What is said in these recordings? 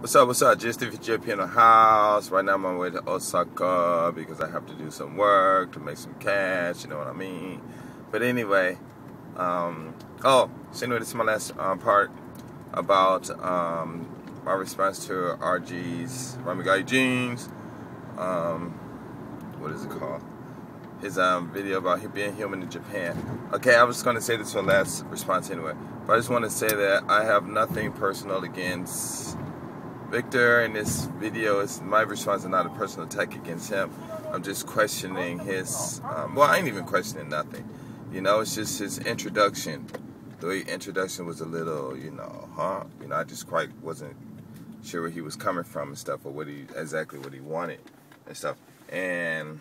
What's up, what's up? Just if you're in the house. Right now I'm on my way to Osaka because I have to do some work to make some cash, you know what I mean? But anyway, so anyway, this is my last part about my response to RG's Ramigai Jeans, what is it called? His video about him being human in Japan. Okay, I was going to say this for last response anyway, but I just want to say that I have nothing personal against Victor, and this video is my response is not a personal attack against him. I'm just questioning his, well, I ain't even questioning nothing. You know, it's just his introduction. The introduction was a little, I just quite wasn't sure where he was coming from and stuff, or exactly what he wanted and stuff. And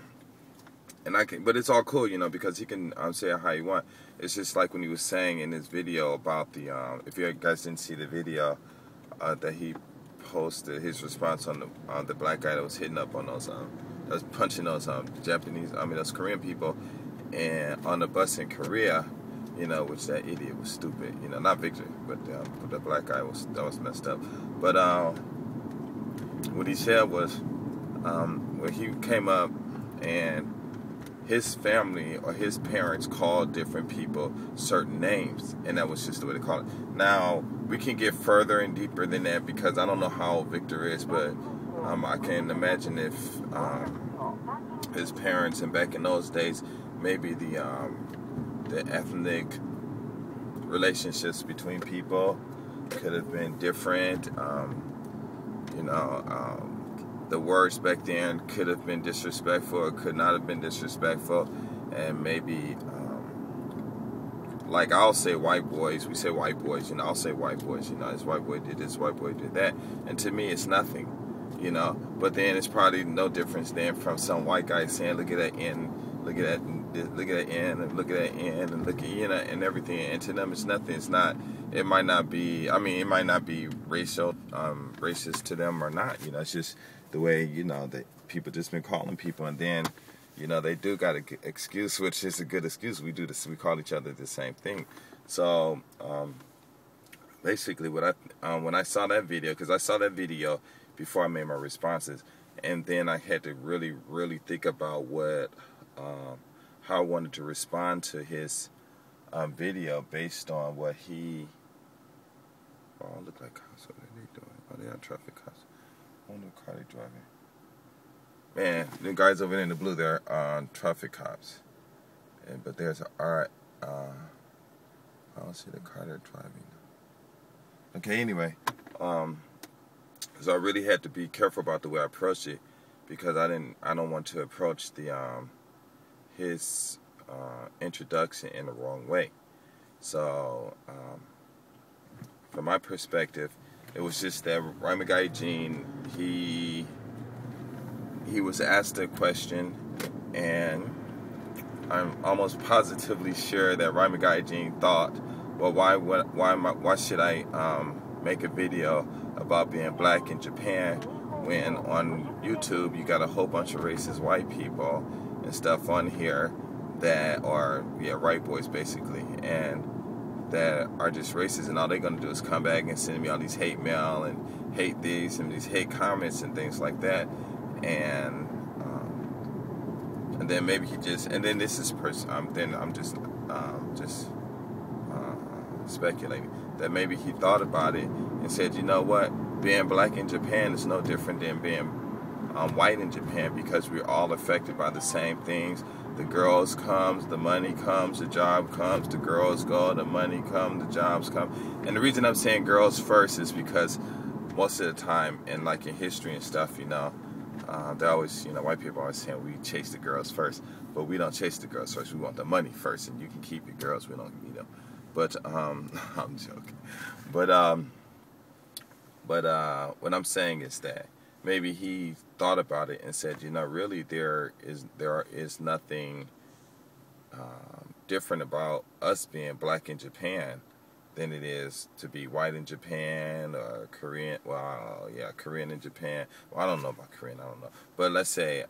but it's all cool, because he can say it how he want. It's just like when he was saying in his video about the, if you guys didn't see the video that he posted, his response on the black guy that was hitting up on those that was punching those those Korean people and on the bus in Korea, which that idiot was stupid, not Victor, but the black guy was messed up. But what he said was when he came up and his family or his parents called different people certain names, and that was just the way to call it. Now, we can get further and deeper than that because I don't know how old Victor is, but I can imagine if his parents, and back in those days, maybe the ethnic relationships between people could have been different. The words back then could have been disrespectful or could not have been disrespectful, and maybe like I'll say white boys, we say white boys, I'll say white boys, this white boy did this, white boy did that, and to me it's nothing, but then it's probably no difference then from some white guy saying look at that N, look at that N, and look at that N, and look at and everything, and to them it's nothing. It's not, it might not be racist to them or not, it's just the way, that people just been calling people, and then, they do got an excuse, which is a good excuse. We do this, we call each other the same thing. So, basically, when I saw that video, because I saw that video before I made my responses, and then I had to really, really think about how I wanted to respond to his video based on what he. Oh, look like cops. What are they doing? Oh, they are traffic cops. I wonder what car they driving. Man, the guys over there in the blue, they're traffic cops. But there's I don't see the car they're driving. Okay, anyway, so I really had to be careful about the way I approached it, because I don't want to approach the his introduction in the wrong way. So from my perspective, it was just that Ramigai Jean, he was asked a question, and I'm almost positively sure that Ramigai Jean thought, well, why should I make a video about being black in Japan when on YouTube you got a whole bunch of racist white people and stuff on here that are white boys basically, and that are just racist, and all they're gonna do is come back and send me all these hate mail and hate these and these hate comments and things like that, and then maybe he just, and then this is then I'm just speculating that maybe he thought about it and said, you know what, being black in Japan is no different than being white in Japan, because we're all affected by the same things. The girls comes, the money comes, the job comes, the girls go, the money comes, the jobs come. And the reason I'm saying girls first is because most of the time, and like in history and stuff, they always, white people always saying we chase the girls first, but we don't chase the girls first. We want the money first, and you can keep your girls. We don't, But I'm joking. But what I'm saying is that maybe he thought about it and said, really there is nothing different about us being black in Japan than it is to be white in Japan or Korean. Well, yeah, Korean in Japan. Well, I don't know about Korean. I don't know. But let's say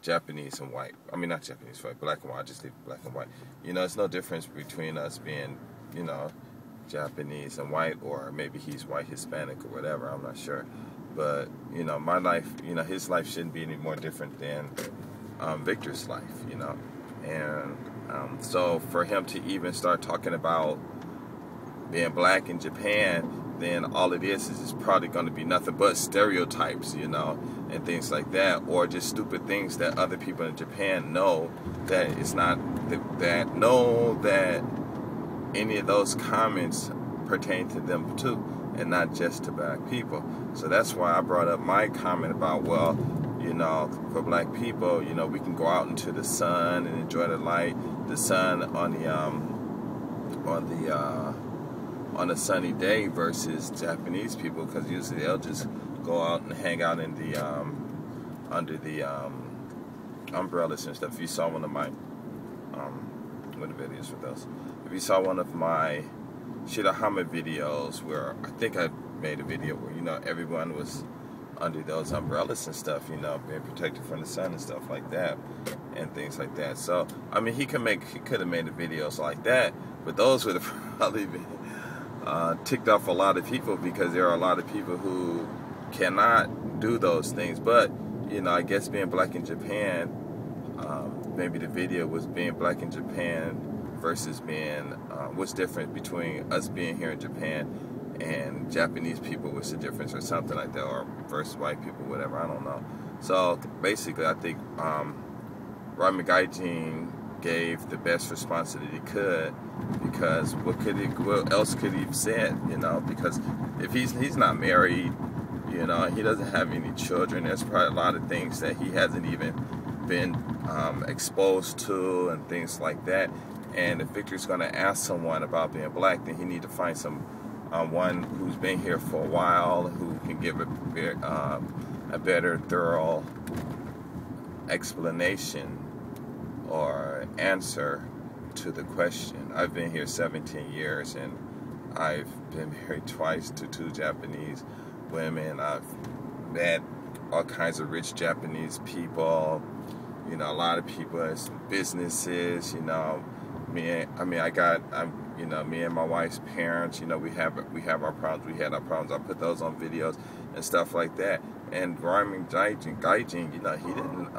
Japanese and white. I mean, not Japanese, white, black and white. I just leave black and white. It's no difference between us being, Japanese and white, or maybe he's white, Hispanic, or whatever. I'm not sure. But, my life, his life shouldn't be any more different than Victor's life, And so for him to even start talking about being black in Japan, then all it is probably going to be nothing but stereotypes, and things like that, or just stupid things that other people in Japan know that it's not, that know that any of those comments pertain to them too, and not just to black people. So that's why I brought up my comment about, well, for black people, we can go out into the sun and enjoy the light, the sun on a sunny day versus Japanese people, because usually they'll just go out and hang out in the under the umbrellas and stuff. If you saw one of my what are the videos for those? If you saw one of my Shirahama videos, where I think I made a video where everyone was under those umbrellas and stuff, being protected from the sun and stuff like that, and things like that. So I mean, he could have made the videos like that, but those would have probably been ticked off a lot of people, because there are a lot of people who cannot do those things. But I guess being black in Japan, maybe the video was being black in Japan versus being what's different between us being here in Japan and Japanese people, what's the difference, or something like that, or versus white people, whatever, I don't know. So basically, I think Rami Gaijin gave the best response that he could, because what else could he have said, because if he's not married, he doesn't have any children, there's probably a lot of things that he hasn't even been exposed to and things like that. And if Victor's going to ask someone about being black, then he need to find one who's been here for a while, who can give a better, thorough explanation or answer to the question. I've been here 17 years, and I've been married twice to 2 Japanese women. I've met all kinds of rich Japanese people, a lot of people as businesses, me and my wife's parents, we have our problems. We had our problems. I put those on videos and stuff like that. And Ramen Gaijin, he didn't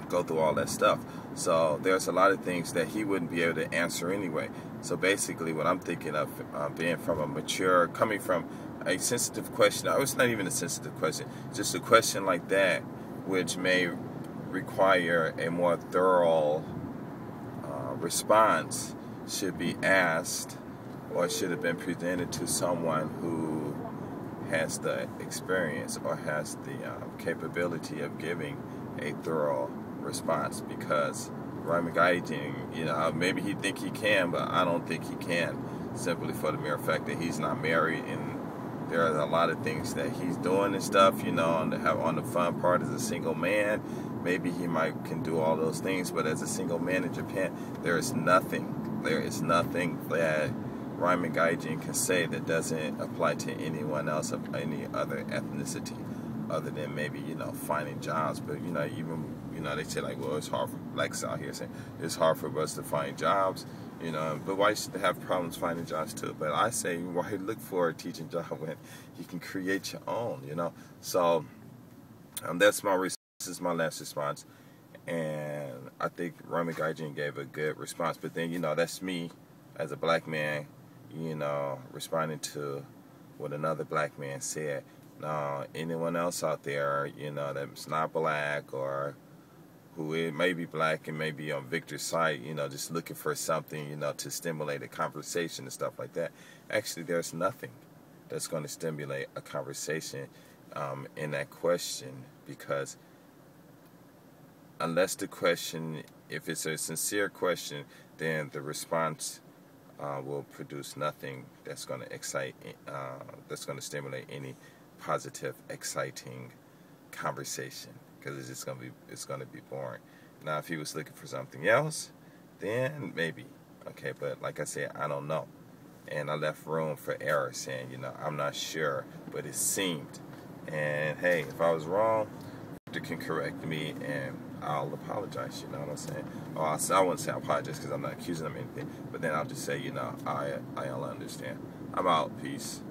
go through all that stuff. So there's a lot of things that he wouldn't be able to answer anyway. So basically, what I'm thinking of being from a mature, coming from a sensitive question. It's not even a sensitive question. Just a question like that, which may require a more thorough response, should be asked, or should have been presented to someone who has the experience or has the capability of giving a thorough response. Because Rami Gaijin, maybe he think he can, but I don't think he can, simply for the mere fact that he's not married, and there are a lot of things that he's doing and stuff, on the fun part as a single man. Maybe he can do all those things, but as a single man in Japan, there is nothing that Rami Gaijin can say that doesn't apply to anyone else of any other ethnicity, other than maybe, finding jobs. But, even, they say, like, well, it's hard for blacks out here, saying it's hard for us to find jobs, but whites have problems finding jobs too. But I say, why look for a teaching job when you can create your own, So this is my last response, and I think Rami Gaijin gave a good response. But then, that's me as a black man, responding to what another black man said. Now, anyone else out there, that's not black, or who it may be black and may be on Victor's side, just looking for something, to stimulate a conversation and stuff like that. Actually, there's nothing that's going to stimulate a conversation in that question, because unless the question, if it's a sincere question, then the response will produce nothing that's going to excite, that's going to stimulate any positive, exciting conversation, because it's going to be boring. Now, if he was looking for something else, then maybe, okay. But like I said, I don't know, and I left room for error, saying, I'm not sure, but it seemed. And hey, if I was wrong, you can correct me, and I'll apologize. You know what I'm saying? Or I wouldn't say I apologize because I'm not accusing them of anything. But then I'll just say, you know, I'll understand. I'm out. Peace.